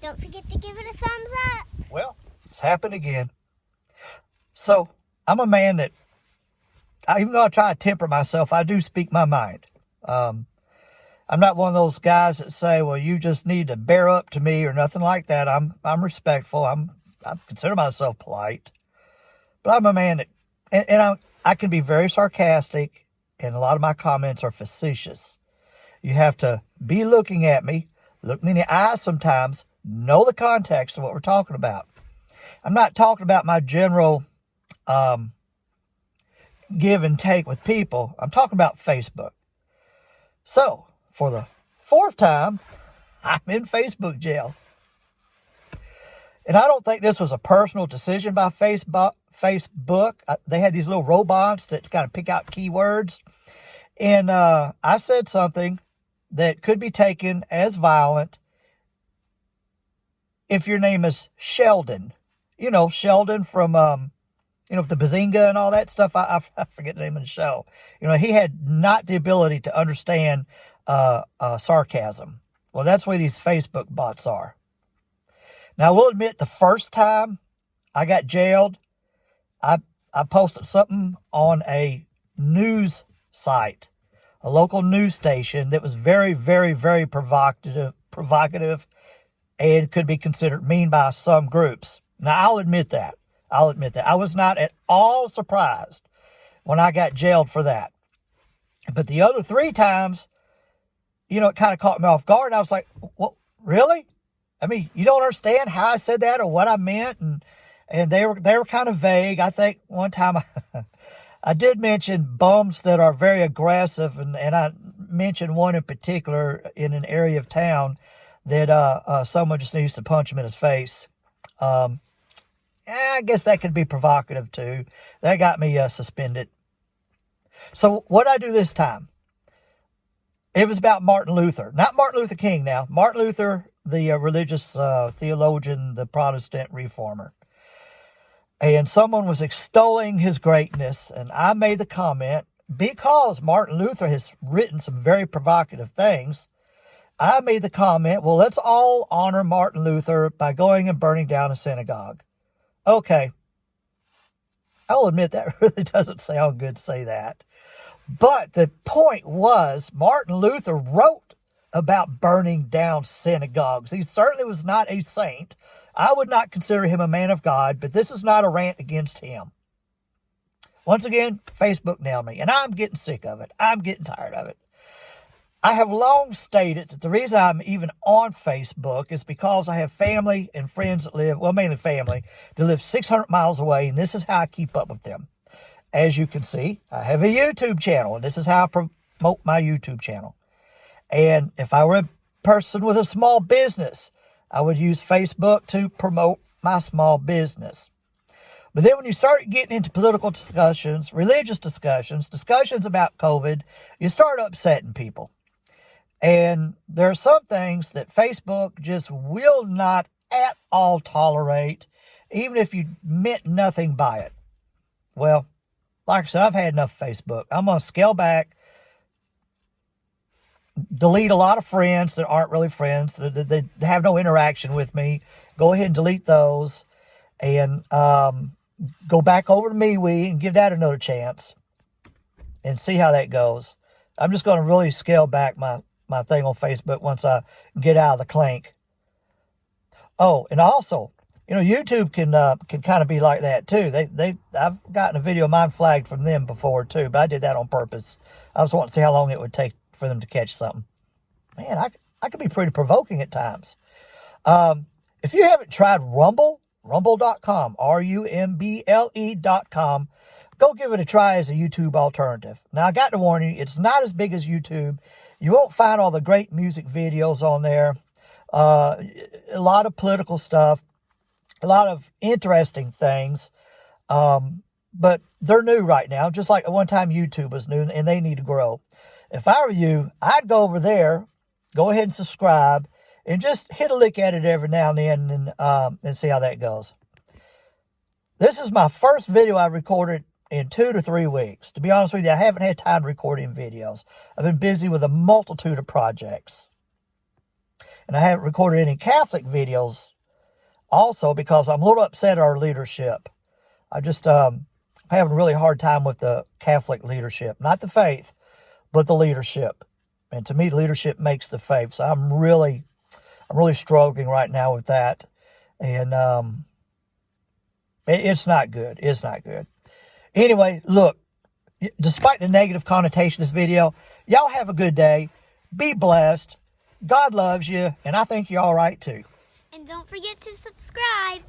Don't forget to give it a thumbs up. Well, it's happened again. So, I'm a man that, even though I try to temper myself, I do speak my mind. I'm not one of those guys that say, well, you just need to bear up to me or nothing like that. I'm respectful. I consider myself polite. But I'm a man that, and I can be very sarcastic, and a lot of my comments are facetious. You have to be looking at me, look me in the eyes sometimes, know the context of what we're talking about. I'm not talking about my general give and take with people. I'm talking about Facebook. So, for the fourth time, I'm in Facebook jail. And I don't think this was a personal decision by Facebook. They had these little robots that kind of pick out keywords. And I said something that could be taken as violent if your name is Sheldon. You know, Sheldon from, the Bazinga and all that stuff. I forget the name of the show. You know, he had not the ability to understand sarcasm. Well, that's where these Facebook bots are. Now, I will admit, the first time I got jailed, I posted something on a news site, a local news station that was very, very, very provocative, and could be considered mean by some groups. Now, I'll admit that. I was not at all surprised when I got jailed for that. But the other 3 times, it kind of caught me off guard. I was like, well, really? I mean, you don't understand how I said that or what I meant? And they were kind of vague. I think one time I did mention bums that are very aggressive, and I mentioned one in particular in an area of town that someone just needs to punch him in his face. I guess that could be provocative too. That got me suspended. So what I do this time? It was about Martin Luther. Not Martin Luther King now. Martin Luther, the religious theologian, the Protestant reformer. And someone was extolling his greatness, and I made the comment, because Martin Luther has written some very provocative things, I made the comment, well, let's all honor Martin Luther by going and burning down a synagogue. Okay. I'll admit that really doesn't sound good to say that. But the point was, Martin Luther wrote about burning down synagogues. He certainly was not a saint. I would not consider him a man of God, but this is not a rant against him. Once again, Facebook nailed me, and I'm getting sick of it. I'm getting tired of it. I have long stated that the reason I'm even on Facebook is because I have family and friends that live, well, mainly family, that live 600 miles away, and this is how I keep up with them. As you can see, I have a YouTube channel, and this is how I promote my YouTube channel. And if I were a person with a small business, I would use Facebook to promote my small business. But then when you start getting into political discussions, religious discussions about COVID, you start upsetting people. And there are some things that Facebook just will not at all tolerate, even if you meant nothing by it. Well, like I said, I've had enough of Facebook. I'm going to scale back, delete a lot of friends that aren't really friends, that have no interaction with me. Go ahead and delete those, and go back over to MeWe and give that another chance and see how that goes. I'm just going to really scale back my thing on Facebook once I get out of the clink. Oh, and also, YouTube can kind of be like that too. I've gotten a video of mine flagged from them before too, but I did that on purpose. I was wanting to see how long it would take for them to catch something. Man, I could be pretty provoking at times. If you haven't tried Rumble.com, RUMBLE.com, go give it a try as a YouTube alternative. Now, I got to warn you, it's not as big as YouTube. You won't find all the great music videos on there. A lot of political stuff. A lot of interesting things. But they're new right now, just like at one time YouTube was new, and they need to grow. If I were you, I'd go over there, go ahead and subscribe, and just hit a lick at it every now and then and see how that goes. This is my first video I recorded in 2 to 3 weeks. To be honest with you, I haven't had time to record any videos. I've been busy with a multitude of projects. And And I haven't recorded any Catholic videos also because I'm a little upset at our leadership. I just having a really hard time with the Catholic leadership. Not the faith, but the leadership. And to me, leadership makes the faith. So I'm really struggling right now with that. And it's not good. It's not good. Anyway, look, despite the negative connotation of this video, y'all have a good day. Be blessed. God loves you, and I think you're all right too. And don't forget to subscribe.